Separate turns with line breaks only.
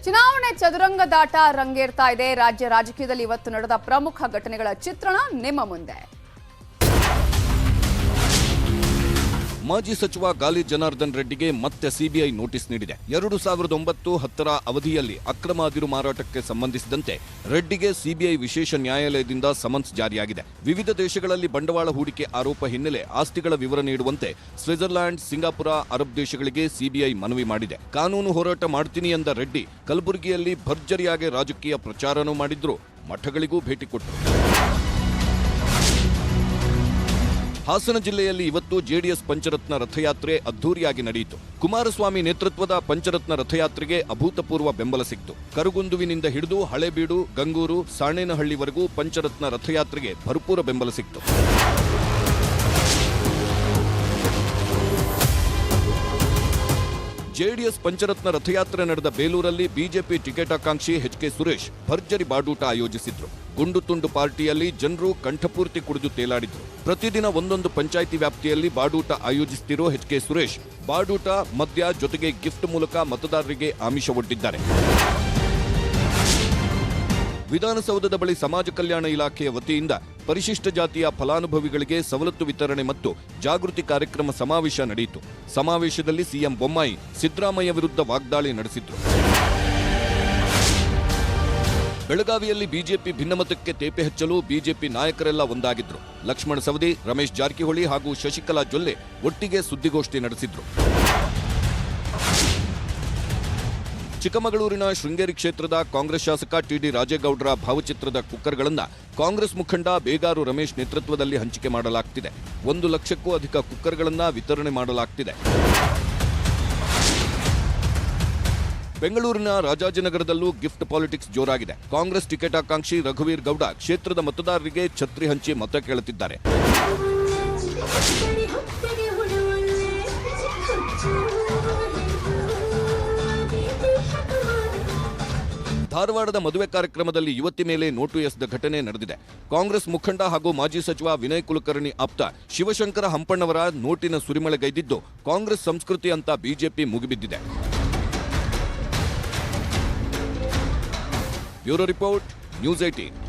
ಚುನಾವಣೆ ಚದುರಂಗದಾಟ ರಂಗೇರ್ತಾ ಇದೆ. ರಾಜ್ಯ ರಾಜಕೀಯದಲ್ಲಿ ಇವತ್ತು ನಡೆದ ಪ್ರಮುಖ ಘಟನೆಗಳ ಚಿತ್ರಣ ನಿಮ್ಮ ಮುಂದೆ.
ಮಾಜಿ ಸಚಿವ ಗಾಲಿ ಜನಾರ್ದನ್ ರೆಡ್ಡಿಗೆ ಮತ್ತೆ ಸಿಬಿಐ ನೋಟಿಸ್ ನೀಡಿದೆ. 2009-10 ಅವಧಿಯಲ್ಲಿ ಅಕ್ರಮ ಅದಿರು ಮಾರಾಟಕ್ಕೆ ಸಂಬಂಧಿಸಿದಂತೆ ರೆಡ್ಡಿಗೆ ಸಿಬಿಐ ವಿಶೇಷ ನ್ಯಾಯಾಲಯದಿಂದ ಸಮನ್ಸ್ ಜಾರಿಯಾಗಿದೆ. ವಿವಿಧ ದೇಶಗಳಲ್ಲಿ ಬಂಡವಾಳ ಹೂಡಿಕೆ ಆರೋಪ ಹಿನ್ನೆಲೆ ಆಸ್ತಿಗಳ ವಿವರ ನೀಡುವಂತೆ ಸ್ವಿಟ್ಜರ್ಲ್ಯಾಂಡ್, ಸಿಂಗಾಪುರ, ಅರಬ್ ದೇಶಗಳಿಗೆ ಸಿಬಿಐ ಮನವಿ ಮಾಡಿದೆ. ಕಾನೂನು ಹೋರಾಟ ಮಾಡ್ತೀನಿ ಎಂದ ರೆಡ್ಡಿ ಕಲಬುರಗಿಯಲ್ಲಿ ಭರ್ಜರಿಯಾಗಿ ರಾಜಕೀಯ ಪ್ರಚಾರನೂ ಮಾಡಿದ್ರು, ಮಠಗಳಿಗೂ ಭೇಟಿ ಕೊಟ್ಟರು. ಹಾಸನ ಜಿಲ್ಲೆಯಲ್ಲಿ ಇವತ್ತು ಜೆಡಿಎಸ್ ಪಂಚರತ್ನ ರಥಯಾತ್ರೆ ಅದ್ದೂರಿಯಾಗಿ ನಡೆಯಿತು. ಕುಮಾರಸ್ವಾಮಿ ನೇತೃತ್ವದ ಪಂಚರತ್ನ ರಥಯಾತ್ರೆಗೆ ಅಭೂತಪೂರ್ವ ಬೆಂಬಲ ಸಿಕ್ತು. ಕರುಗುಂದುವಿನಿಂದ ಹಿಡಿದು ಹಳೇಬೀಡು, ಗಂಗೂರು, ಸಾಣೇನಹಳ್ಳಿವರೆಗೂ ಪಂಚರತ್ನ ರಥಯಾತ್ರೆಗೆ ಭರಪೂರ ಬೆಂಬಲ ಸಿಕ್ತು. ಜೆಡಿಎಸ್ ಪಂಚರತ್ನ ರಥಯಾತ್ರೆ ನಡೆದ ಬೇಲೂರಲ್ಲಿ ಬಿಜೆಪಿ ಟಿಕೆಟ್ ಆಕಾಂಕ್ಷಿ ಎಚ್.ಕೆ. ಸುರೇಶ್ ಭರ್ಜರಿ ಬಾಡೂಟ ಆಯೋಜಿಸಿದ್ರು. ಗುಂಡು ತುಂಡು ಪಾರ್ಟಿಯಲ್ಲಿ ಜನರು ಕಂಠಪೂರ್ತಿ ಕುಡಿದು ತೇಲಾಡಿದ್ರು. ಪ್ರತಿದಿನ ಒಂದೊಂದು ಪಂಚಾಯಿತಿ ವ್ಯಾಪ್ತಿಯಲ್ಲಿ ಬಾಡೂಟ ಆಯೋಜಿಸುತ್ತಿರೋ ಎಚ್.ಕೆ. ಸುರೇಶ್ ಬಾಡೂಟ, ಮದ್ಯ ಜೊತೆಗೆ ಗಿಫ್ಟ್ ಮೂಲಕ ಮತದಾರರಿಗೆ ಆಮಿಷ ಒಡ್ಡಿದ್ದಾರೆ. ವಿಧಾನಸೌಧದ ಬಳಿ ಸಮಾಜ ಕಲ್ಯಾಣ ಇಲಾಖೆಯ ವತಿಯಿಂದ ಪರಿಶಿಷ್ಟ ಜಾತಿಯ ಫಲಾನುಭವಿಗಳಿಗೆ ಸವಲತ್ತು ವಿತರಣೆ ಮತ್ತು ಜಾಗೃತಿ ಕಾರ್ಯಕ್ರಮ ಸಮಾವೇಶ ನಡೆಯಿತು. ಸಮಾವೇಶದಲ್ಲಿ ಸಿಎಂ ಬೊಮ್ಮಾಯಿ ಸಿದ್ದರಾಮಯ್ಯ ವಿರುದ್ಧ ವಾಗ್ದಾಳಿ ನಡೆಸಿದ್ರು. ಬೆಳಗಾವಿಯಲ್ಲಿ ಬಿಜೆಪಿ ಭಿನ್ನಮತಕ್ಕೆ ತೇಪೆ ಹಚ್ಚಲು ಬಿಜೆಪಿ ನಾಯಕರೆಲ್ಲ ಒಂದಾಗಿದ್ರು. ಲಕ್ಷ್ಮಣ ಸವದಿ, ರಮೇಶ್ ಜಾರಕಿಹೊಳಿ ಹಾಗೂ ಶಶಿಕಲಾ ಜೊಲ್ಲೆ ಒಟ್ಟಿಗೆ ಸುದ್ದಿಗೋಷ್ಠಿ ನಡೆಸಿದ್ರು. ಚಿಕ್ಕಮಗಳೂರಿನ ಶೃಂಗೇರಿ ಕ್ಷೇತ್ರದ ಕಾಂಗ್ರೆಸ್ ಶಾಸಕ ಟಿಡಿ ರಾಜೇಗೌಡರ ಭಾವಚಿತ್ರದ ಕುಕ್ಕರ್ಗಳನ್ನು ಕಾಂಗ್ರೆಸ್ ಮುಖಂಡ ಬೇಗಾರು ರಮೇಶ್ ನೇತೃತ್ವದಲ್ಲಿ ಹಂಚಿಕೆ ಮಾಡಲಾಗ್ತಿದೆ. 1 ಲಕ್ಷಕ್ಕೂ ಅಧಿಕ ಕುಕ್ಕರ್ಗಳನ್ನು ವಿತರಣೆ ಮಾಡಲಾಗ್ತಿದೆ. ಬೆಂಗಳೂರಿನ ರಾಜಾಜಿನಗರದಲ್ಲೂ ಗಿಫ್ಟ್ ಪಾಲಿಟಿಕ್ಸ್ ಜೋರಾಗಿದೆ. ಕಾಂಗ್ರೆಸ್ ಟಿಕೆಟ್ ಆಕಾಂಕ್ಷಿ ರಘುವೀರ್ ಗೌಡ ಕ್ಷೇತ್ರದ ಮತದಾರರಿಗೆ ಛತ್ರಿ ಹಂಚಿ ಮತ ಕೇಳುತ್ತಿದ್ದಾರೆ. ಧಾರವಾಡದ ಮದುವೆ ಕಾರ್ಯಕ್ರಮದಲ್ಲಿ ಯುವತಿ ಮೇಲೆ ನೋಟು ಎಸೆದ ಘಟನೆ ನಡೆದಿದೆ. ಕಾಂಗ್ರೆಸ್ ಮುಖಂಡ ಹಾಗೂ ಮಾಜಿ ಸಚಿವ ವಿನಯ್ ಕುಲಕರ್ಣಿ ಆಪ್ತ ಶಿವಶಂಕರ ಹಂಪಣ್ಣವರ ನೋಟಿನ ಸುರಿಮಳೆಗೈದಿದ್ದು ಕಾಂಗ್ರೆಸ್ ಸಂಸ್ಕೃತಿ ಅಂತ ಬಿಜೆಪಿ ಮುಗಿಬಿದ್ದಿದೆ. Bureau report, news 18.